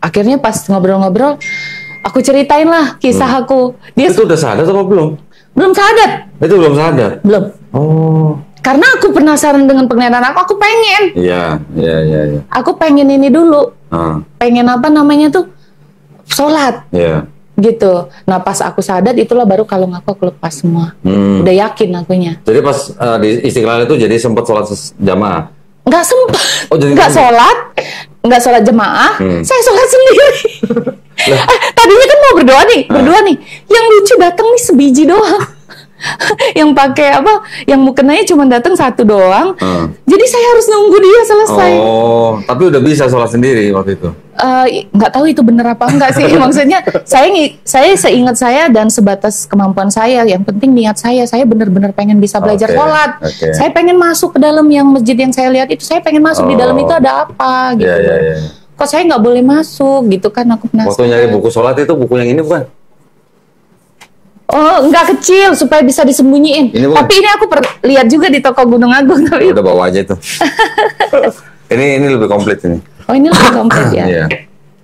akhirnya pas ngobrol-ngobrol, aku ceritain lah kisah aku. Dia itu udah sadar atau belum? belum sadar. Itu belum sadar? Belum. Oh. Karena aku penasaran dengan penglihatan aku pengen. Iya. Aku pengen ini dulu. Pengen apa namanya tuh? Sholat. Iya. Gitu. Nah pas aku sadar itulah baru kalung aku lepas semua. Udah yakin akunya. Jadi pas di Istiqlal itu jadi sempat sholat jamaah? Nggak sempat. Oh, jadi nggak sholat jemaah. Saya sholat sendiri. Tadinya kan mau berdua nih. Yang lucu datang nih sebiji doang. Yang pakai apa? Yang mukenanya cuma datang satu doang. Jadi saya harus nunggu dia selesai. Oh, tapi udah bisa sholat sendiri waktu itu? Nggak tahu itu bener apa enggak sih. Maksudnya saya seingat saya dan sebatas kemampuan saya. Yang penting niat saya benar-benar pengen bisa belajar sholat. Saya pengen masuk ke dalam yang masjid yang saya lihat itu. Saya pengen masuk di dalam itu ada apa gitu. Kok saya nggak boleh masuk gitu kan? Aku penasaran. Waktu nyari buku sholat itu buku yang ini bukan? Oh, enggak kecil supaya bisa disembunyiin. Tapi ini aku lihat juga di toko Gunung Agung. Tapi udah bawa aja itu. ini lebih komplit ini. Oh, ini lebih komplit ya. Iya.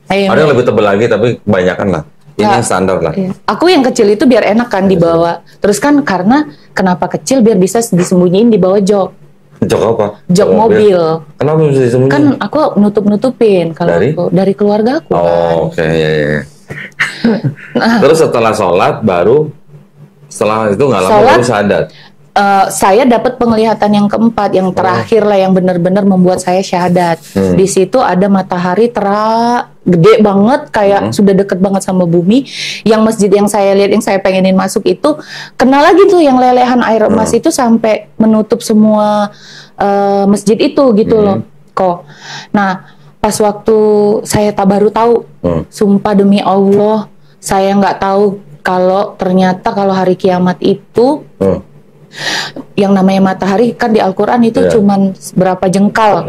Ada yang lebih tebal lagi tapi kebanyakan lah. Ini yang standar lah. Iya. Aku yang kecil itu biar enak kan dibawa. Terus kan karena kenapa kecil biar bisa disembunyiin di bawah jok. Jok apa? Jok mobil. Kenapa bisa disembunyiin? Kan aku nutup-nutupin kalau dari keluarga aku. Oh, oke. Iya. Terus setelah sholat setelah itu nggak lama baru sadar. Saya dapat penglihatan yang keempat, yang terakhir lah yang benar-benar membuat saya syahadat. Di situ ada matahari gede banget, kayak sudah deket banget sama bumi. Yang masjid yang saya lihat, yang saya pengenin masuk itu, kena lagi tuh yang lelehan air emas itu sampai menutup semua masjid itu gitu loh. Nah, pas waktu saya baru tahu, sumpah demi Allah, saya nggak tahu kalau ternyata kalau hari kiamat itu yang namanya matahari kan di Al-Quran itu cuman berapa jengkal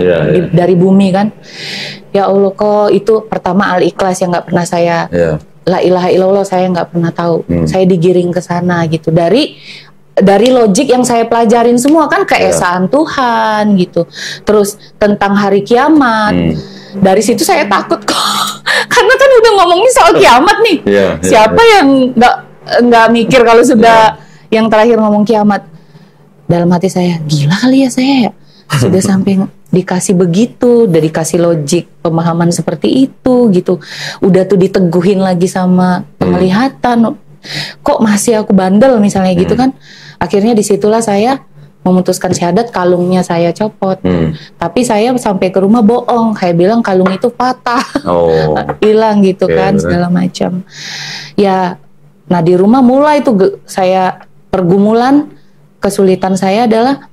dari bumi kan. Ya Allah, kok itu pertama Al-Ikhlas yang nggak pernah saya La ilaha illallah saya nggak pernah tahu. Saya digiring ke sana gitu dari logik yang saya pelajarin semua kan keesaan Tuhan gitu. Terus tentang hari kiamat. Dari situ saya takut kok. Karena kan udah ngomongin soal kiamat nih. Siapa yang nggak mikir kalau sudah yang terakhir ngomong kiamat. Dalam hati saya, gila kali ya saya ya. Sudah sampai dikasih begitu, udah dikasih logik pemahaman seperti itu gitu. Udah tuh diteguhin lagi sama penglihatan. Kok masih aku bandel misalnya gitu kan. Akhirnya disitulah saya memutuskan syahadat, kalungnya saya copot. Tapi saya sampai ke rumah bohong, kayak bilang kalung itu patah, hilang gitu kan, segala macam. Ya, nah di rumah mulai tuh saya pergumulan, kesulitan saya adalah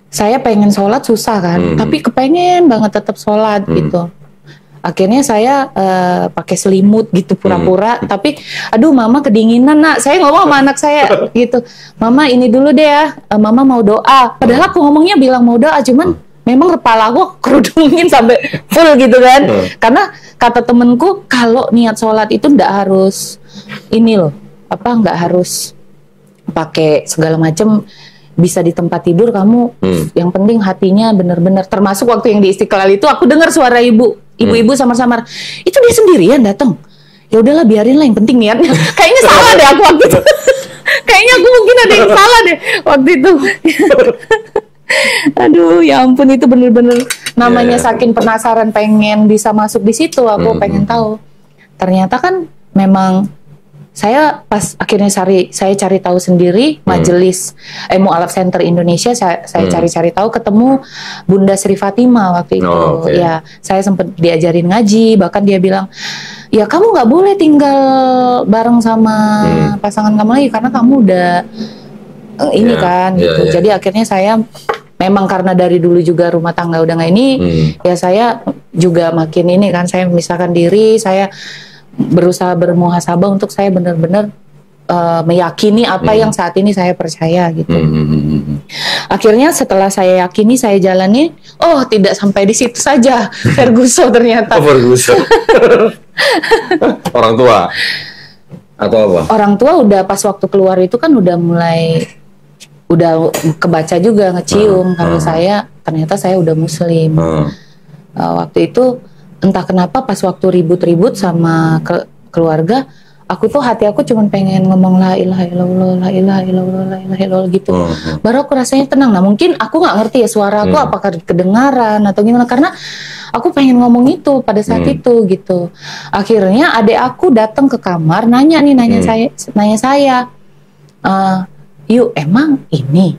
saya pengen sholat susah kan, tapi kepengen banget tetap sholat gitu. Akhirnya saya pakai selimut gitu pura-pura, tapi aduh mama kedinginan nak, saya ngomong sama anak saya gitu, mama ini dulu deh ya, mama mau doa. Padahal aku ngomongnya bilang mau doa, cuman memang kepala aku kerudungin sampai full gitu kan. Karena kata temenku kalau niat sholat itu nggak harus ini loh, nggak harus pakai segala macam. Bisa di tempat tidur kamu, yang penting hatinya benar-benar. Termasuk waktu yang di Istiqlal itu aku dengar suara ibu-ibu samar-samar. Itu dia sendirian datang. Ya udahlah biarin lah, yang penting niatnya. Kayaknya salah deh aku waktu itu. Kayaknya aku mungkin ada yang salah deh waktu itu. Aduh, ya ampun, itu bener-bener namanya saking penasaran pengen bisa masuk di situ. Aku pengen tahu. Ternyata kan memang saya pas akhirnya saya cari tahu sendiri majelis Mu'alaf Center Indonesia, saya cari-cari tahu, ketemu Bunda Sri Fatimah waktu itu. Ya, saya sempat diajarin ngaji, bahkan dia bilang, ya kamu nggak boleh tinggal bareng sama pasangan kamu lagi karena kamu udah ini kan gitu. Jadi akhirnya saya memang karena dari dulu juga rumah tangga udah nggak ini, ya saya juga makin ini kan, saya memisahkan diri, saya berusaha bermuhasabah untuk saya benar-benar meyakini apa yang saat ini saya percaya gitu. Akhirnya setelah saya yakini, saya jalani, oh tidak sampai di situ saja, Ferguson ternyata. Ferguson. Orang tua atau apa? Orang tua udah pas waktu keluar itu kan udah mulai kebaca juga, ngecium kalau saya ternyata saya udah muslim. Waktu itu entah kenapa pas waktu ribut-ribut sama keluarga, aku tuh hati aku cuman pengen ngomong la ilaha illallah, la ilaha illallah, la ilaha illallah gitu. Baru aku rasanya tenang. Nah mungkin aku nggak ngerti ya suara aku apakah kedengaran atau gimana, karena aku pengen ngomong itu pada saat itu gitu. Akhirnya adik aku datang ke kamar nanya saya, yuk emang ini,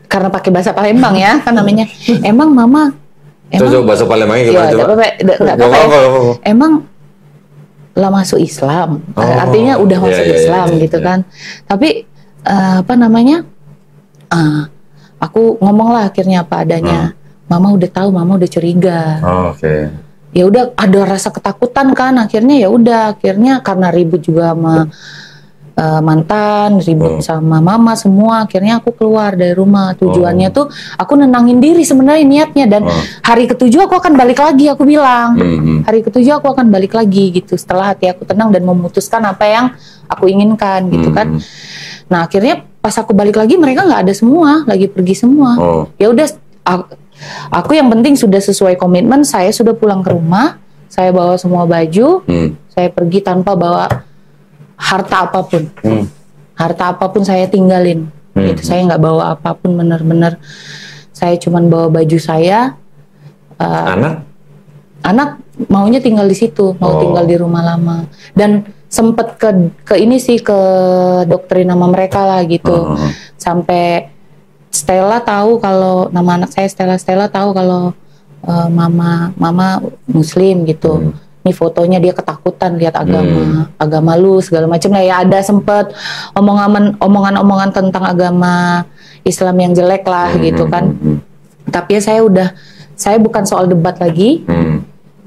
karena pakai bahasa Palembang ya kan namanya, emang mama. Coba bahasa Palembangnya gimana coba? Nggak apa-apa. Emang lah masuk Islam, artinya udah masuk Islam gitu kan. Tapi aku ngomong lah akhirnya apa adanya. Mama udah tahu, mama udah curiga. Ya udah ada rasa ketakutan kan. Akhirnya karena ribut juga sama mantan, ribut sama mama semua, akhirnya aku keluar dari rumah. Tujuannya tuh aku nenangin diri sebenarnya niatnya, dan hari ketujuh aku akan balik lagi, aku bilang hari ketujuh aku akan balik lagi gitu, setelah hati aku tenang dan memutuskan apa yang aku inginkan gitu kan. Nah akhirnya pas aku balik lagi mereka nggak ada semua, lagi pergi semua. Ya udah, aku yang penting sudah sesuai komitmen, saya sudah pulang ke rumah, saya bawa semua baju, saya pergi tanpa bawa harta apapun, harta apapun saya tinggalin, gitu. Saya nggak bawa apapun, bener-bener saya cuman bawa baju saya. Anak maunya tinggal di situ, mau tinggal di rumah lama, dan sempet ke ini sih, ke doktrin nama mereka lah gitu, sampai Stella tahu kalau nama anak saya Stella tahu kalau mama Muslim gitu. Ini fotonya dia ketakutan lihat agama lu segala macam lah ya, ada sempet omongan tentang agama Islam yang jelek lah gitu kan. Tapi ya saya bukan soal debat lagi.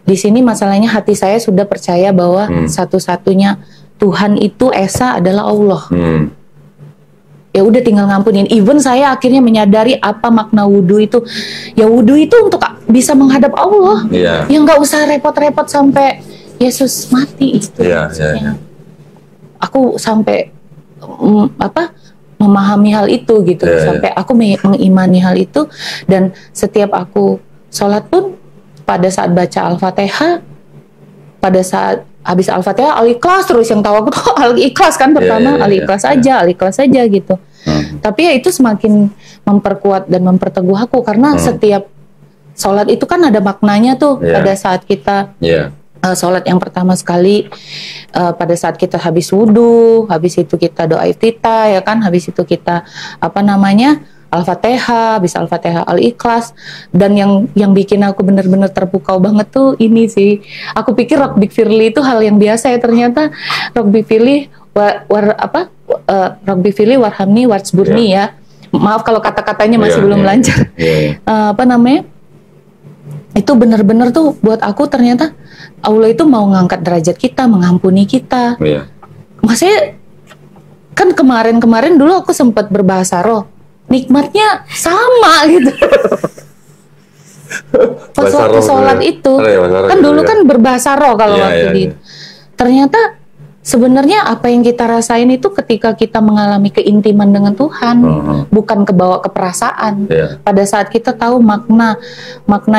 Di sini masalahnya hati saya sudah percaya bahwa satu-satunya Tuhan itu Esa adalah Allah. Ya udah tinggal ngampunin. Even saya akhirnya menyadari apa makna wudhu itu. Ya wudhu itu untuk bisa menghadap Allah. Ya nggak usah repot-repot sampai Yesus mati itu. Aku sampai memahami hal itu gitu. Sampai aku mengimani hal itu, dan setiap aku sholat pun pada saat baca Al-Fatihah, pada saat habis Al-Fatihah, Al-Ikhlas terus, yang tahu aku tuh Al-Ikhlas kan pertama, Al-Ikhlas aja gitu. Tapi ya itu semakin memperkuat dan memperteguh aku, karena setiap sholat itu kan ada maknanya tuh. Pada saat kita sholat yang pertama sekali, pada saat kita habis wudhu, habis itu kita doa iftitah ya kan, habis itu kita Al-Fatihah, habis Al-Fatihah Al-Ikhlas. Dan yang bikin aku benar-benar terpukau banget tuh ini sih. Aku pikir Rabbik Firli itu hal yang biasa ya, ternyata Rabbik Firli Rabbik Firli warhamni wartsburni ya. Maaf kalau kata-katanya masih belum lancar. Itu benar-benar tuh buat aku, ternyata Allah itu mau ngangkat derajat kita, mengampuni kita. Maksudnya kan kemarin dulu aku sempat berbahasa roh, nikmatnya sama gitu. Pas waktu sholat itu, kan dulu kan berbahasa roh kalau waktu ternyata sebenarnya apa yang kita rasain itu ketika kita mengalami keintiman dengan Tuhan, bukan kebawa ke perasaan. Pada saat kita tahu makna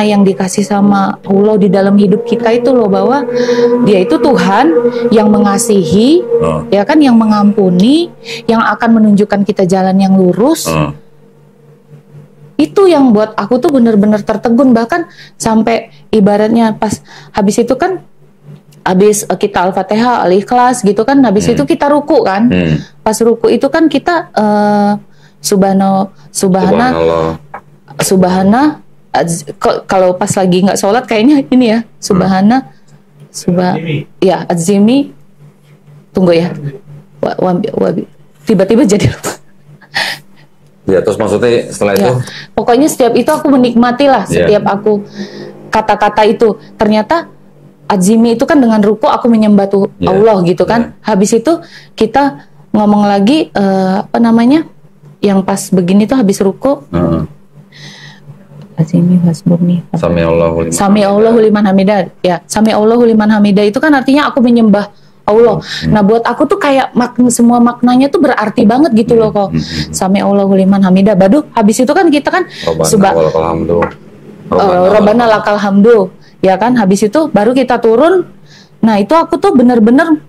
yang dikasih sama Allah di dalam hidup kita itu loh, bahwa Dia itu Tuhan yang mengasihi, ya kan, yang mengampuni, yang akan menunjukkan kita jalan yang lurus. Itu yang buat aku tuh bener-bener tertegun, bahkan sampai ibaratnya pas habis itu kan, habis kita Al-Fatihah, Al-Ikhlas gitu kan, habis itu kita ruku kan. Pas ruku itu kan kita subhana, kalau pas lagi nggak sholat kayaknya ini ya, ya azimi, tunggu ya, tiba-tiba jadi lupa. Ya, terus maksudnya setelah itu? Pokoknya setiap itu aku menikmati lah, setiap aku kata-kata itu. Ternyata azimi itu kan dengan ruku aku menyembah Allah gitu kan. Habis itu kita ngomong lagi yang pas begini tuh habis ruku. Azimi wasburni. Sami Allahu liman hamidah. Ya, Sami Allahu liman hamidah itu kan artinya aku menyembah Allah. Nah buat aku tuh kayak semua maknanya tuh berarti banget gitu loh kok. Sami Allahu liman hamidah. Habis itu kan kita kan Rabbana lakal hamdu. Rabbana lakal hamdu. ya kan. Habis itu baru kita turun. Nah itu aku tuh benar-benar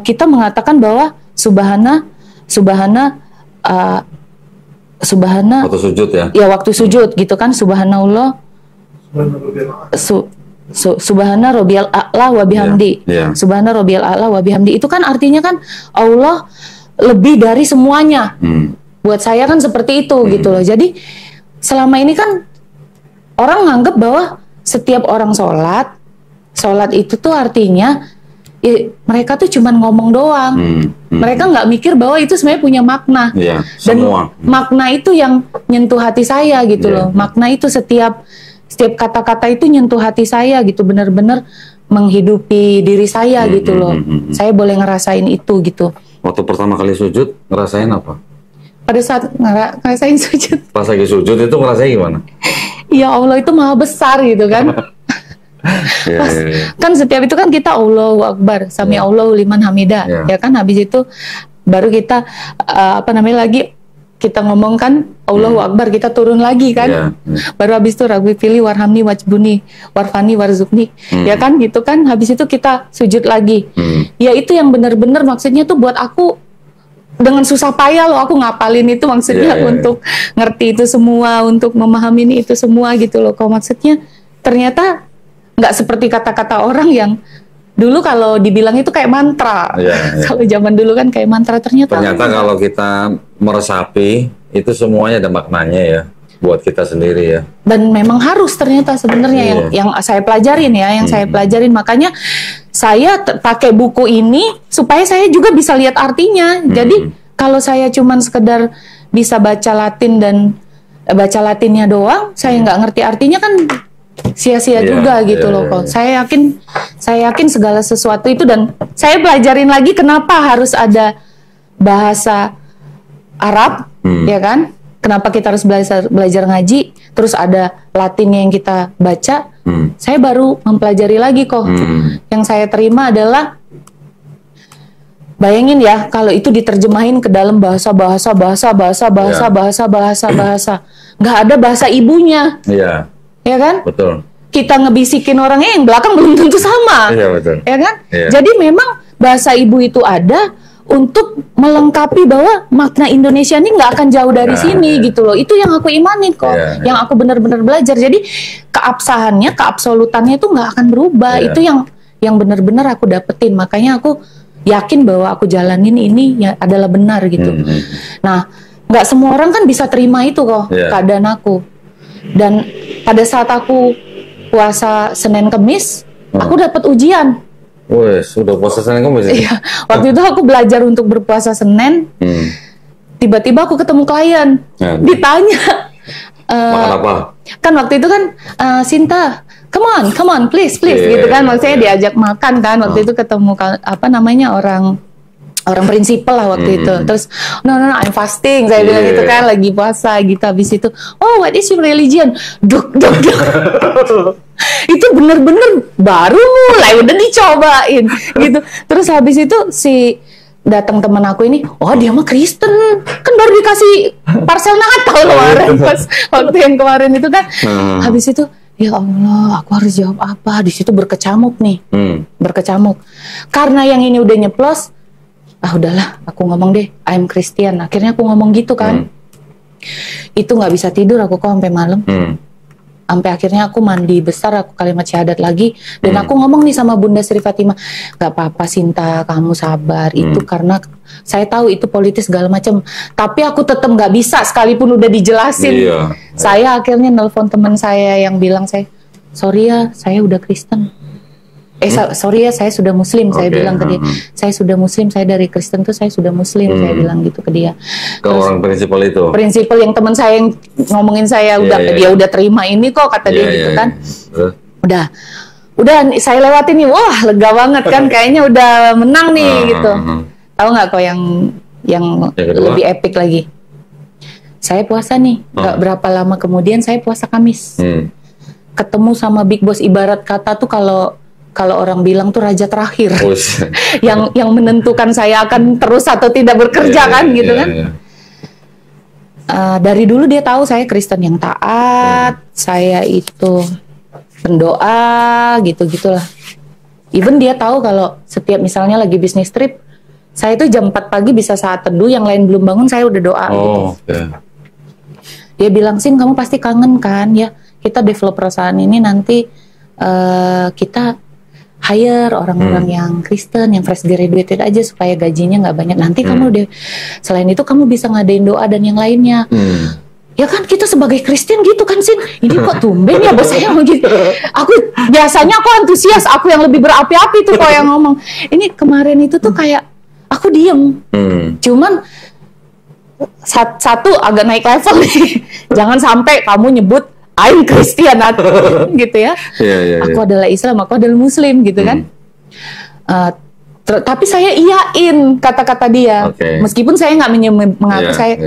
kita mengatakan bahwa subhana waktu sujud ya. Ya waktu sujud gitu kan, subhanallah. Subhana rabbiyal a'la wa bihamdi. Subhana rabbiyal a'la wa bihamdi. Itu kan artinya kan Allah lebih dari semuanya. Buat saya kan seperti itu gitu loh. Jadi selama ini kan orang nganggep bahwa setiap orang sholat itu tuh artinya mereka tuh cuman ngomong doang. Mereka nggak mikir bahwa itu sebenarnya punya makna. Dan makna itu yang nyentuh hati saya gitu loh. Makna itu setiap kata-kata itu nyentuh hati saya gitu, benar-benar menghidupi diri saya gitu loh. Saya boleh ngerasain itu gitu. Waktu pertama kali sujud ngerasain apa? Pada saat ngerasain sujud. Pas lagi sujud itu ngerasain gimana? Ya Allah itu maha besar gitu kan. Kan setiap itu kan kita Allahu Akbar, Sami Allahu liman hamidah, ya kan. Habis itu baru kita lagi kita ngomongkan Allahu Akbar, kita turun lagi kan. Baru habis itu Rabbi pilih warhamni wajbuni warfani warzukni, ya kan gitu kan. Habis itu kita sujud lagi. Ya itu yang benar-benar maksudnya tuh buat aku dengan susah payah loh aku ngapalin itu maksudnya untuk ngerti itu semua, untuk memahami itu semua gitu loh. Kalau maksudnya ternyata nggak seperti kata-kata orang yang dulu kalau dibilang itu kayak mantra. Kalau zaman dulu kan kayak mantra, ternyata kalau kita meresapi itu semuanya ada maknanya ya buat kita sendiri ya. Dan memang harus ternyata sebenarnya yang saya pelajarin ya, saya pelajarin. Makanya saya pakai buku ini supaya saya juga bisa lihat artinya. Jadi kalau saya cuman sekedar bisa baca Latin dan baca Latinnya doang, saya nggak ngerti artinya kan sia-sia juga gitu loh kok. Saya yakin segala sesuatu itu, dan saya pelajarin lagi kenapa harus ada bahasa Arab, ya kan? Kenapa kita harus belajar ngaji, terus ada Latinnya yang kita baca. Saya baru mempelajari lagi kok. Yang saya terima adalah, bayangin ya kalau itu diterjemahin ke dalam bahasa, nggak ada bahasa ibunya. Ya kan? Betul. Kita ngebisikin orangnya yang belakang belum tentu sama. Betul. Ya kan? Jadi memang bahasa ibu itu ada untuk melengkapi bahwa makna Indonesia ini nggak akan jauh dari sini gitu loh. Itu yang aku imanin kok. Yang aku benar-benar belajar. Jadi keabsahannya, keabsolutannya itu nggak akan berubah. Itu yang benar-benar aku dapetin. Makanya aku yakin bahwa aku jalanin ini ya adalah benar gitu. Nah, nggak semua orang kan bisa terima itu kok, keadaan aku. Dan pada saat aku puasa Senin Kemis, aku dapat ujian. Sudah puasa Senin Kemis ya? Iya, waktu itu aku belajar untuk berpuasa Senin. Tiba-tiba aku ketemu klien, ditanya, makan apa? Kan waktu itu kan, Sinta, come on, please, gitu kan. Maksudnya diajak makan kan. Waktu itu ketemu orang prinsipal lah waktu itu. Terus no, I'm fasting, saya bilang gitu kan, lagi puasa gitu. Habis itu, oh what is your religion? Duk. Itu bener-bener baru mulai udah dicobain gitu. Terus habis itu datang teman aku ini, oh dia mah Kristen, kan baru dikasih parsel Natal kemarin pas waktu yang kemarin itu kan. Habis itu, ya Allah, aku harus jawab apa? Di situ berkecamuk nih, berkecamuk. Karena yang ini udah nyeplos, udahlah, aku ngomong deh, I'm Christian. Akhirnya aku ngomong gitu kan. Itu nggak bisa tidur aku kok sampai malam. Sampai akhirnya aku mandi besar, aku kalimat syahadat lagi. Dan aku ngomong nih sama Bunda Sri Fatimah, gak apa-apa Sinta, kamu sabar. Itu karena saya tahu itu politis segala macam. Tapi aku tetap gak bisa sekalipun udah dijelasin. Saya akhirnya nelpon teman saya yang bilang, sorry ya, saya udah Kristen. Sorry ya, saya sudah Muslim. Saya bilang ke dia, saya sudah Muslim, saya dari Kristen tuh saya sudah Muslim. Saya bilang gitu ke dia. Terus, orang prinsipal itu? Prinsipal yang teman saya yang ngomongin saya, dia udah terima ini kok, kata dia gitu kan. Udah saya lewatin nih, wah lega banget kan, kayaknya udah menang nih gitu. Tahu nggak kok yang lebih epic lagi? Saya puasa nih, nggak berapa lama kemudian saya puasa Kamis. Ketemu sama Big Boss, ibarat kata tuh kalau orang bilang tuh raja terakhir yang menentukan saya akan terus atau tidak bekerja kan gitu kan. Dari dulu dia tahu saya Kristen yang taat, saya itu pendoa gitu-gitulah. Even dia tahu kalau setiap misalnya lagi bisnis trip, saya itu jam 4 pagi bisa saat teduh, yang lain belum bangun saya udah doa gitu. Dia bilang, Sin kamu pasti kangen kan ya, kita develop perusahaan ini nanti kita hire orang-orang yang Kristen, yang fresh graduated aja supaya gajinya nggak banyak. Nanti kamu deh, selain itu kamu bisa ngadain doa dan yang lainnya. Ya kan kita sebagai Kristen gitu kan Sin, ini kok tumben ya bos saya gitu. Aku biasanya aku antusias, aku yang lebih berapi-api tuh kalau yang ngomong. Ini kemarin itu tuh kayak aku diem, cuman satu agak naik level nih. Jangan sampai kamu nyebut I'm Christian gitu ya. Aku adalah Islam, aku adalah Muslim gitu kan. Tapi saya iyain kata-kata dia, meskipun saya nggak mengaku saya.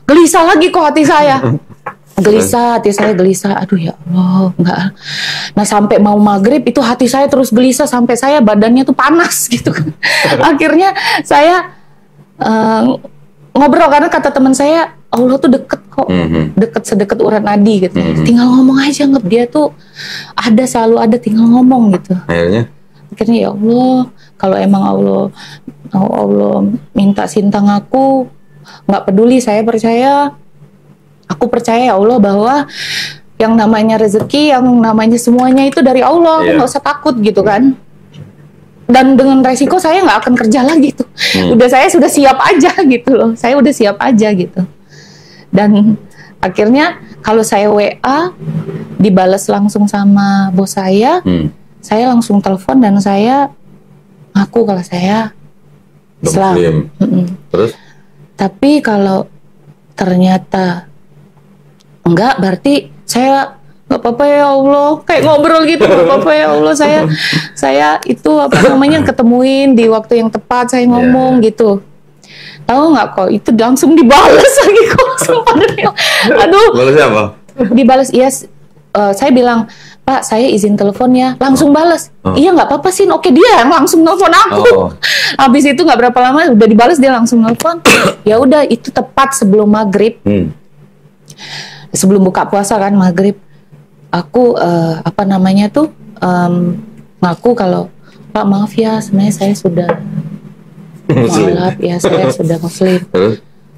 Gelisah lagi kok hati saya. Gelisah, hati saya gelisah. Aduh ya Allah, enggak. Nah sampai mau maghrib itu hati saya terus gelisah. Sampai saya badannya tuh panas gitu kan. Akhirnya saya ngobrol, karena kata teman saya, Allah tuh deket kok. Deket sedekat urat nadi gitu. Tinggal ngomong aja, nggak, dia tuh ada, selalu ada, tinggal ngomong gitu. Akhirnya ya Allah, kalau emang Allah minta Sinta ngaku, nggak peduli, saya percaya, aku percaya ya Allah bahwa yang namanya rezeki, yang namanya semuanya itu dari Allah. Aku nggak usah takut gitu kan. Dan dengan resiko saya nggak akan kerja lagi tuh. Saya sudah siap aja gitu loh. Saya udah siap aja gitu. Dan akhirnya kalau saya WA dibalas langsung sama bos saya langsung telepon dan saya ngaku kalau saya Islam. Terus? Tapi kalau ternyata enggak, berarti saya nggak apa-apa ya Allah, kayak ngobrol gitu, nggak apa-apa ya Allah, saya itu apa namanya ketemuin di waktu yang tepat, saya ngomong gitu. Tahu nggak kok itu langsung dibalas lagi kok, aduh. Balasnya apa? Dibalas, iya. Saya bilang, Pak, saya izin telepon ya. Langsung balas. Iya nggak apa-apa Sin. Oke, dia yang langsung nelfon aku. Habis itu nggak berapa lama udah dibalas, dia langsung nelfon. Ya udah, itu tepat sebelum maghrib. Sebelum buka puasa kan maghrib. Aku apa namanya tuh ngaku kalau Pak maaf ya, sebenarnya saya sudah maaf ya, saya sudah Muslim.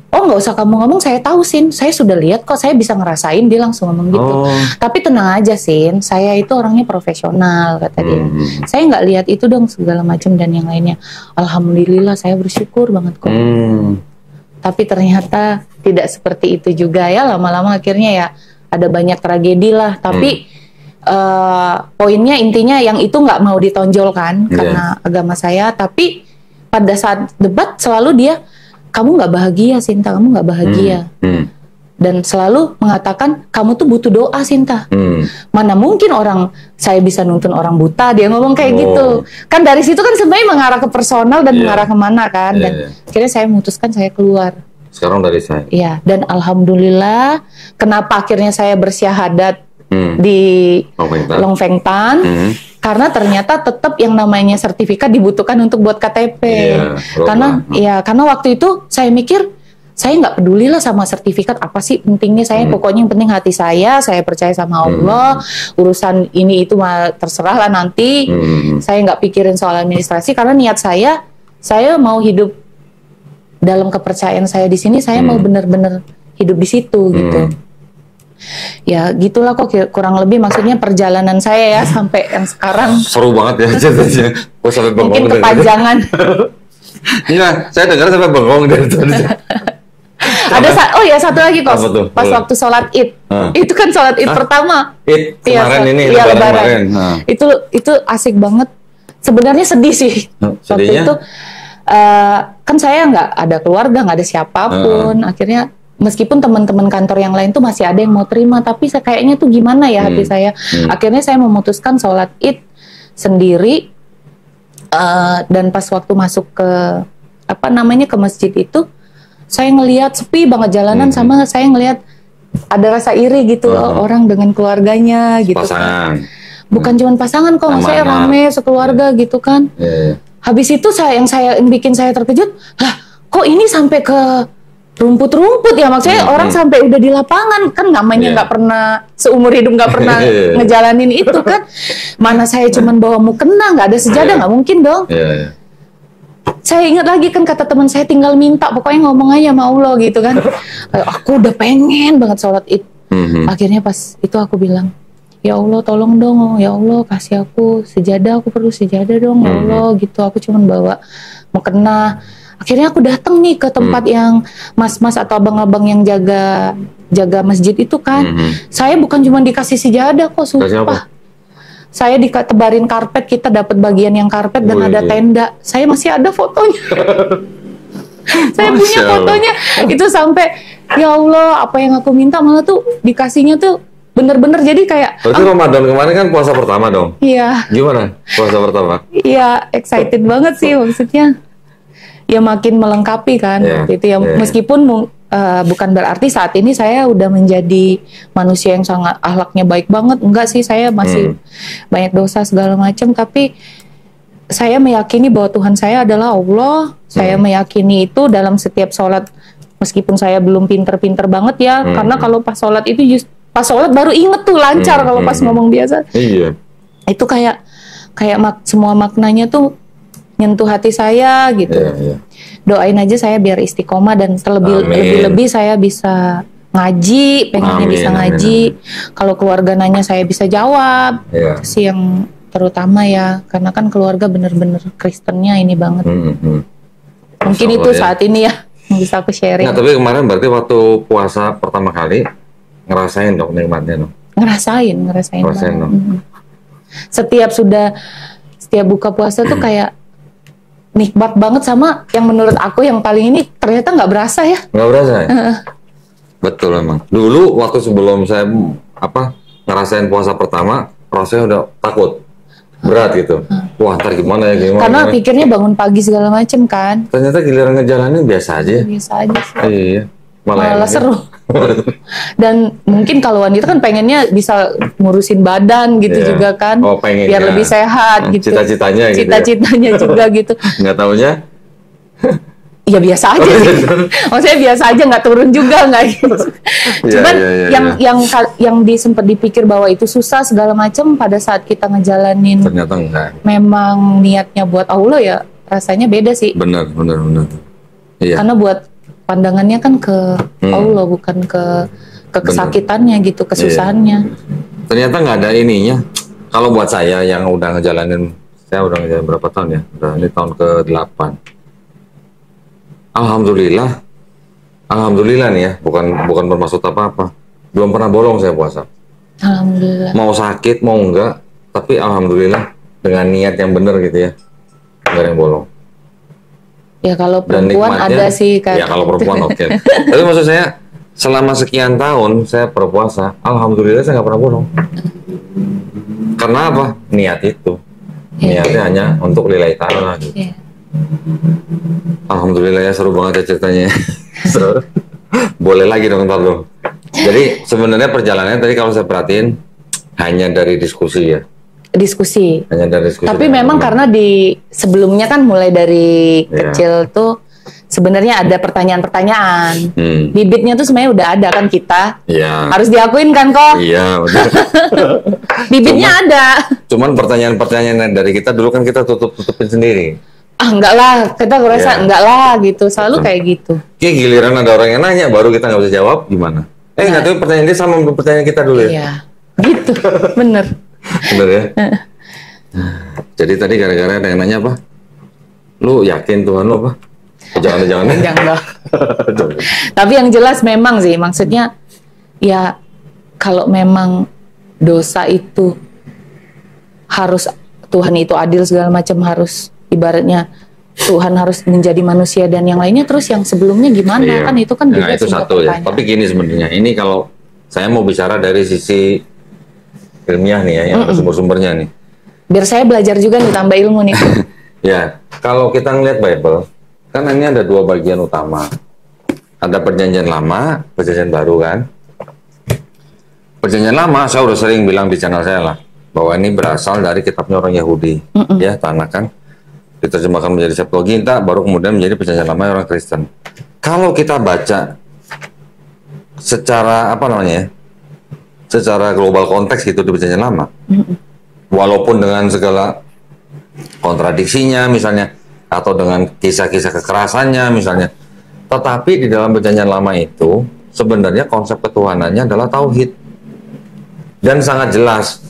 Oh nggak usah kamu ngomong, saya tahu Sin, saya sudah lihat kok, saya bisa ngerasain. Dia langsung ngomong gitu. Tapi tenang aja Sin, saya itu orangnya profesional, kata dia. Saya nggak lihat itu dong segala macam dan yang lainnya. Alhamdulillah saya bersyukur banget kok. Tapi ternyata tidak seperti itu juga ya. Lama-lama akhirnya ya ada banyak tragedi lah. Tapi poinnya intinya yang itu nggak mau ditonjolkan karena agama saya. Tapi pada saat debat selalu dia, kamu nggak bahagia Sinta, kamu nggak bahagia. Dan selalu mengatakan kamu tuh butuh doa Sinta. Mana mungkin saya bisa nuntun orang buta, dia ngomong kayak gitu. Kan dari situ kan sebenarnya mengarah ke personal dan mengarah kemana kan. Dan akhirnya saya memutuskan saya keluar. Sekarang dari saya. Iya, dan alhamdulillah kenapa akhirnya saya bersyahadat di Long Feng Tan. Karena ternyata tetap yang namanya sertifikat dibutuhkan untuk buat KTP. Karena waktu itu saya mikir saya nggak peduli lah sama sertifikat, apa sih pentingnya saya, pokoknya yang penting hati saya percaya sama Allah, urusan ini itu mah terserah lah nanti. Saya nggak pikirin soal administrasi karena niat saya mau hidup dalam kepercayaan saya di sini, saya mau benar-benar hidup di situ gitu. Ya gitulah kok kurang lebih, maksudnya perjalanan saya ya sampai yang sekarang. Seru banget ya ceritanya. Mungkin kepanjangan. Enggak, saya dengar sampai bengong dari tadi. Ada satu lagi kok. Pas waktu sholat Id. Itu kan sholat Id pertama. Id kemarin ini lebaran. Itu asik banget. Sebenarnya sedih sih. Waktu itu kan saya nggak ada keluarga, nggak ada siapapun. Akhirnya meskipun teman-teman kantor yang lain tuh masih ada yang mau terima, tapi kayaknya tuh gimana ya hati saya. Akhirnya saya memutuskan sholat Id sendiri. Dan pas waktu masuk ke ke masjid itu, saya ngelihat sepi banget jalanan, sama saya ngelihat ada rasa iri gitu orang dengan keluarganya gitu. Pasangan. Bukan cuma pasangan kok, saya rame sekeluarga gitu kan. Habis itu yang bikin saya terkejut, lah kok ini sampai ke rumput-rumput ya, maksudnya orang sampai udah di lapangan kan, namanya nggak pernah seumur hidup nggak pernah ngejalanin itu kan. Mana saya cuman bawa mukena, nggak ada sejadah, nggak mungkin dong. Saya ingat lagi kan kata teman saya, tinggal minta, pokoknya ngomong aja sama Allah gitu kan. Aku udah pengen banget sholat id. Akhirnya pas itu aku bilang, ya Allah tolong dong, ya Allah kasih aku sejadah, aku perlu sejadah dong ya Allah gitu. Aku cuman bawa mukena. Akhirnya aku datang nih ke tempat yang mas-mas atau abang-abang yang jaga masjid itu kan. Saya bukan cuma dikasih sejadah kok, sumpah. Saya ditebarin karpet, kita dapat bagian yang karpet dan ada tenda. Saya masih ada fotonya. Saya punya fotonya. Itu sampai ya Allah, apa yang aku minta malah tuh dikasihnya tuh bener-bener, jadi kayak. Berarti Ramadan kemarin kan puasa pertama dong? Iya. Gimana puasa pertama? Iya, excited banget sih maksudnya. Ya makin melengkapi kan waktu itu ya. Meskipun bukan berarti saat ini saya udah menjadi manusia yang sangat akhlaknya baik banget. Enggak sih, saya masih banyak dosa segala macam. Tapi saya meyakini bahwa Tuhan saya adalah Allah. Saya meyakini itu dalam setiap sholat. Meskipun saya belum pinter-pinter banget ya. Karena kalau pas sholat itu pas sholat baru inget tuh lancar kalau pas ngomong biasa. Iya. Itu kayak semua maknanya tuh nyentuh hati saya gitu. Doain aja saya biar istiqomah dan lebih-lebih saya bisa ngaji, pengennya bisa ngaji. Kalau keluarga nanya saya bisa jawab. Itu sih yang terutama ya, karena kan keluarga bener-bener Kristennya ini banget. Mungkin itu saat ini ya yang bisa aku sharing. Nah, tapi kemarin berarti waktu puasa pertama kali ngerasain dong nikmatnya dong. Ngerasain dong. Setiap buka puasa tuh kayak nikmat banget, sama yang menurut aku yang paling ini ternyata nggak berasa ya. Nggak berasa ya? Betul emang. Dulu waktu sebelum saya ngerasain puasa pertama, rasanya udah takut, berat gitu. Wah, ntar gimana ya, Karena pikirnya bangun pagi segala macem kan. Ternyata giliran ngejalanin biasa aja. Biasa aja sih. Iya. Malah seru. Dan mungkin kalau wanita kan pengennya bisa ngurusin badan gitu juga kan, biar lebih sehat gitu. Cita-citanya juga gitu. Nggak taunya? Ya biasa aja sih. Maksudnya biasa aja, nggak turun juga, nggak gitu. Cuman yang sempat dipikir bahwa itu susah segala macam, pada saat kita ngejalanin ternyata enggak. Memang niatnya buat Allah ya, rasanya beda sih. Benar. Iya. Karena buat pandangannya kan ke Allah, bukan ke kesakitannya gitu, kesusahannya. Ternyata nggak ada ininya. Kalau buat saya yang udah ngejalanin, saya udah ngejalanin berapa tahun ya? Ini tahun ke-8. Alhamdulillah nih ya, bukan bermaksud apa-apa. Belum pernah bolong saya puasa. Alhamdulillah. Mau sakit mau enggak, tapi alhamdulillah dengan niat yang benar gitu ya, nggak ada yang bolong. Ya kalau perempuan ada sih kan. Ya kalau perempuan oke. Tapi maksud saya selama sekian tahun saya berpuasa, alhamdulillah saya nggak pernah bolong. Karena apa? Niat itu. Niatnya hanya untuk lillahi ta'ala gitu. Alhamdulillah ya, seru banget ya ceritanya. Seru. Boleh lagi dong ntar dong. Jadi sebenarnya perjalanannya tadi kalau saya perhatiin hanya dari diskusi ya. Hanya dari diskusi. Tapi memang karena di sebelumnya kan mulai dari kecil tuh sebenarnya ada pertanyaan-pertanyaan. Bibitnya tuh sebenarnya udah ada kan kita. Harus diakuin kan kok. Iya, betul. Bibitnya ada. Cuman pertanyaan-pertanyaan dari kita dulu kan kita tutupin sendiri. Enggak lah, kita ngerasa enggak lah gitu, selalu kayak gitu. Kayak giliran ada orang yang nanya baru kita nggak bisa jawab, gimana? Nggak tahu pertanyaan dia sama pertanyaan kita dulu ya. Iya, gitu, bener. Bener ya. Jadi tadi gara-gara ada yang nanya apa? Lu yakin Tuhan lu apa? Jangan. Tapi yang jelas memang sih, maksudnya ya kalau memang dosa itu harus Tuhan itu adil segala macam, harus ibaratnya Tuhan harus menjadi manusia dan yang lainnya, terus yang sebelumnya gimana kan itu kan juga itu satu ya. Tapi gini sebenarnya ini kalau saya mau bicara dari sisi ilmiah nih ya, yang sumber-sumbernya nih. Biar saya belajar juga nih, tambah ilmu nih. Ya, kalau kita ngelihat Bible, kan ini ada dua bagian utama. Ada perjanjian lama, perjanjian baru kan. Perjanjian lama, saya udah sering bilang di channel saya lah, bahwa ini berasal dari kitabnya orang Yahudi. Ya, Tanakh kan. Diterjemahkan menjadi Septuaginta, baru kemudian menjadi perjanjian lama orang Kristen. kalau kita baca secara apa namanya ya, secara global konteks gitu di Perjanjian Lama, walaupun dengan segala kontradiksinya misalnya, atau dengan kisah-kisah kekerasannya misalnya, tetapi di dalam Perjanjian Lama itu sebenarnya konsep ketuhanannya adalah tauhid, dan sangat jelas.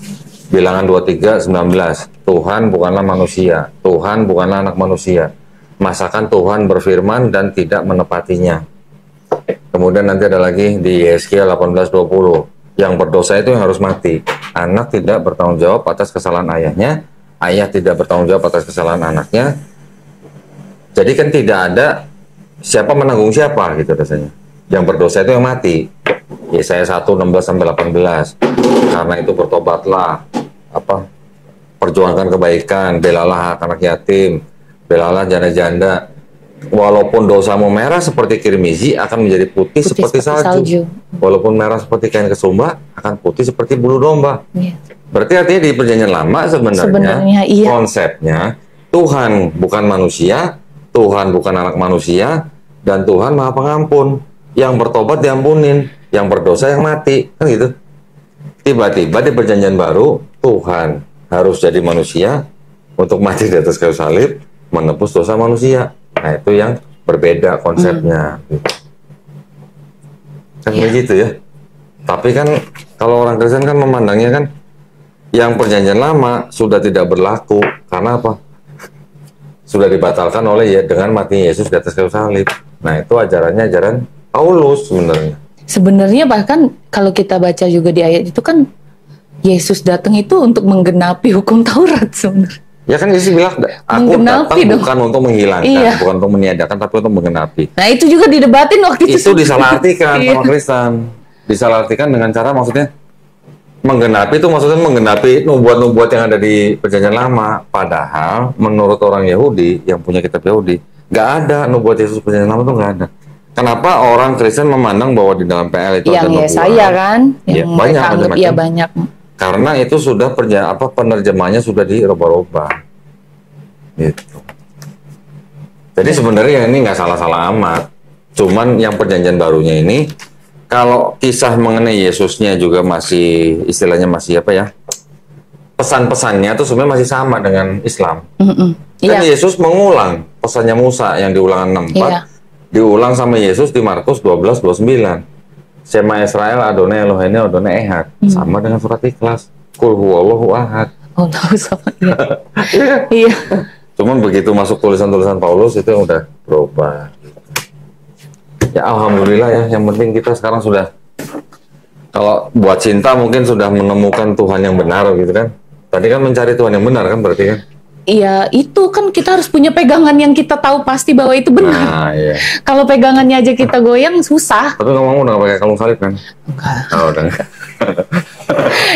Bilangan 23:19, Tuhan bukanlah manusia, Tuhan bukanlah anak manusia, masakan Tuhan berfirman dan tidak menepatinya. Kemudian nanti ada lagi di Yeskiel 18:20, yang berdosa itu yang harus mati. Anak tidak bertanggung jawab atas kesalahan ayahnya, ayah tidak bertanggung jawab atas kesalahan anaknya. Jadi kan tidak ada siapa menanggung siapa gitu rasanya. Yang berdosa itu yang mati. Yesaya 1:16-18. Karena itu bertobatlah, perjuangkan kebaikan, belalah hak anak yatim, belalah janda-janda. Walaupun dosamu merah seperti kirmizi, akan menjadi putih seperti salju. Walaupun merah seperti kain kesumba, akan putih seperti bulu domba. Yeah. Berarti artinya di Perjanjian Lama sebenarnya iya. Konsepnya Tuhan bukan manusia, Tuhan bukan anak manusia, dan Tuhan Maha Pengampun. Yang bertobat diampunin, yang berdosa yang mati, kan gitu. Tiba-tiba di Perjanjian Baru, Tuhan harus jadi manusia untuk mati di atas kayu salib, menebus dosa manusia. Nah, itu yang berbeda konsepnya. Kan begitu ya. Tapi kan kalau orang Kristen kan memandangnya kan yang Perjanjian Lama sudah tidak berlaku. Karena apa? Sudah dibatalkan oleh dengan mati Yesus di atas kayu salib. Nah, itu ajarannya ajaran Paulus sebenarnya. Sebenarnya bahkan kalau kita baca juga di ayat itu kan Yesus datang itu untuk menggenapi hukum Taurat sebenarnya. Ya kan Yesus bilang, aku datang bukan untuk menghilangkan, bukan untuk meniadakan, tapi untuk menggenapi. Nah itu juga didebatin waktu itu. Itu disalahartikan sama Kristen. Disalahartikan dengan cara maksudnya menggenapi itu maksudnya menggenapi nubuat-nubuat yang ada di Perjanjian Lama. Padahal menurut orang Yahudi yang punya kitab Yahudi, nggak ada nubuat Yesus Perjanjian Lama itu nggak ada. Kenapa orang Kristen memandang bahwa di dalam PL itu yang ada nubuat? Yesaya kan, yang banyak anggap iya banyak. Karena itu sudah penerjemahnya sudah dirubah-rubah. Gitu. Jadi sebenarnya ini nggak salah-salah amat. Cuman yang Perjanjian Barunya ini, kalau kisah mengenai Yesusnya juga masih istilahnya masih apa ya? Pesan-pesannya tuh sebenarnya masih sama dengan Islam. Kan Yesus mengulang pesannya Musa yang di Ulangan 64. Diulang sama Yesus di Markus 12:29. Shema Israel Adonai Eloheinu Adonai Ehad. Sama dengan surat Ikhlas. Qul huwallahu ahad. Oh, tahu sama iya. Iya. Cuman begitu masuk tulisan-tulisan Paulus itu udah berubah. Ya alhamdulillah ya, yang penting kita sekarang sudah, kalau buat cinta mungkin sudah menemukan Tuhan yang benar gitu kan. Tadi kan mencari Tuhan yang benar kan berarti kan. Iya, itu kan kita harus punya pegangan yang kita tahu pasti bahwa itu benar. Nah, iya. Kalau pegangannya aja kita goyang, susah. Tapi ngomong udah gak pakai kalung salib kan? Enggak. Oh, udah.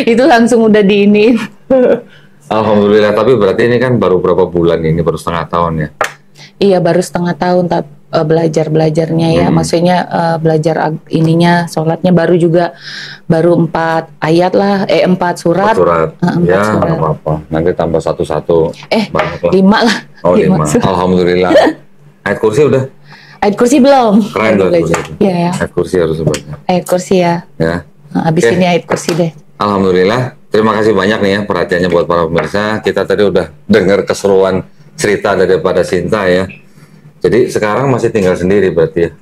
Itu langsung udah diinin. Alhamdulillah, tapi berarti ini kan baru berapa bulan ini, baru setengah tahun ya? Iya, baru setengah tahun belajarnya ya. Maksudnya belajar ininya, sholatnya baru 4 ayat lah, 4 surat. 4 surat. 4 ya, surat. apa-apa. Nanti tambah 1-1. 5 lah. Oh, 5. Alhamdulillah. Ayat kursi udah? Ayat kursi belum. Keren tuh ayat kursi. Iya ya. Ayat kursi harus banyak. Ayat kursi ya. Ya. Habis ini ayat kursi deh. Alhamdulillah. Terima kasih banyak nih ya perhatiannya buat para pemirsa. Kita tadi udah dengar keseruan cerita daripada Sinta ya. Jadi sekarang masih tinggal sendiri berarti ya?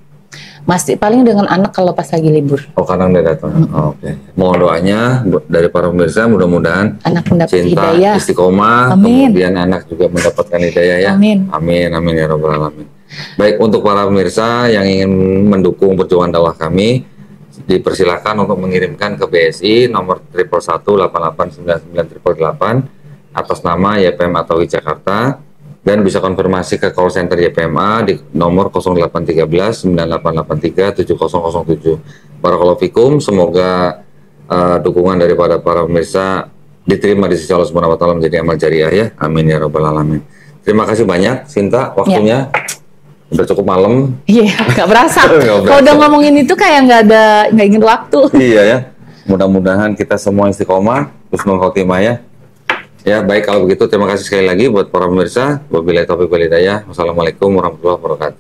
Masih paling dengan anak kalau pas lagi libur. Oh, kadang dia datang. Oke. Mohon doanya dari para pemirsa, mudah-mudahan anak mendapat Cinta hidayah, istiqomah, kemudian anak juga mendapatkan hidayah ya. Amin. Amin, amin ya rabbal alamin. Baik, untuk para pemirsa yang ingin mendukung perjuangan dakwah kami, dipersilakan untuk mengirimkan ke BSI nomor 111889988 atas nama YPM atau Jakarta, dan bisa konfirmasi ke call center YPMA di nomor 0813 9883 7007. Barakallahu fikum, semoga dukungan daripada para pemirsa diterima di sisi Allah Subhanahu wa taala menjadi amal jariah ya. Amin ya rabbal alamin. Terima kasih banyak Sinta, waktunya udah cukup malam. Iya, nggak berasa. Kalau udah ngomongin itu kayak nggak ingin waktu. Iya ya. Mudah-mudahan kita semua istiqomah, husnul khotimah ya. Ya, baik kalau begitu terima kasih sekali lagi buat para pemirsa. Wabillahi taufiq wal hidayah. Wassalamualaikum warahmatullahi wabarakatuh.